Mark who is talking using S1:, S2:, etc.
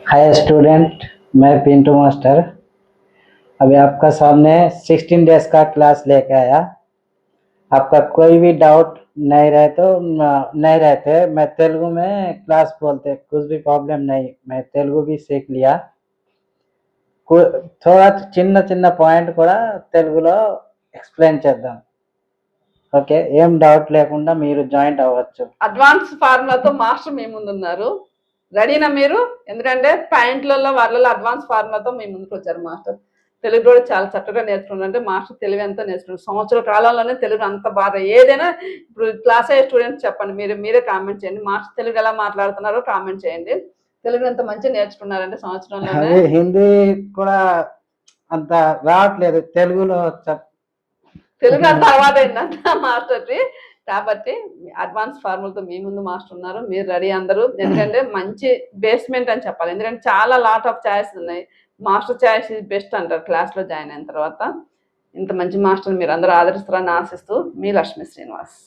S1: Hi student, मैं Pintu master अभी आपका सामने 16 डेज का क्लास लेके आया। आपका कोई भी डाउट नहीं रहे तो नहीं रहते, मैं तेलुगु में क्लास बोलते, कुछ भी प्रॉब्लम नहीं, मैं तेलुगु भी सीख लिया। थोड़ा చిన్న చిన్న పాయింట్ కూడా తెలుగులో ఎక్స్ప్లెయిన్ చేద్దాం. ఓకే, ఏం డౌట్ లేకుండా మీరు జాయింట్ అవ్వచ్చు.
S2: అడ్వాన్స్ ఫార్ములాతో మాస్టర్ మీ ముందు ఉన్నారు. రెడీనా మీరు? ఎందుకంటే పాయింట్లలో వాళ్ళలో అడ్వాన్స్ ఫార్ములాతో మీ ముందుకు వచ్చారు మాస్టర్. తెలుగు కూడా చాలా చక్కగా నేర్చుకున్నారు. అంటే మాస్టర్ తెలుగు ఎంత నేర్చుకున్నారు, సంవత్సర కాలంలోనే తెలుగు అంత బాగా. ఏదైనా ఇప్పుడు క్లాస్ అయ్యే స్టూడెంట్స్ చెప్పండి, మీరే కామెంట్ చేయండి. మాస్టర్ తెలుగు ఎలా మాట్లాడుతున్నారో కామెంట్ చేయండి. తెలుగు ఎంత మంచిగా నేర్చుకున్నారంటే సంవత్సరంలో.
S1: హిందీ కూడా అంత రావట్లేదు, తెలుగులో
S2: తెలుగు అంత అలవాటైందంట మాస్టర్కి. కాబట్టి అడ్వాన్స్ ఫార్ములతో మీ ముందు మాస్టర్ ఉన్నారు, మీరు రెడీ అందరూ. ఎందుకంటే మంచి బేస్మెంట్ అని చెప్పాలి, ఎందుకంటే చాలా లాట్ ఆఫ్ ఛాయిస్ ఉన్నాయి. మాస్టర్ ఛాయిస్ ఇస్ బెస్ట్ అంటారు క్లాస్లో జాయిన్ అయిన తర్వాత. ఇంత మంచి మాస్టర్ మీరు అందరూ ఆదరిస్తారని ఆశిస్తూ మీ లక్ష్మీ శ్రీనివాస్.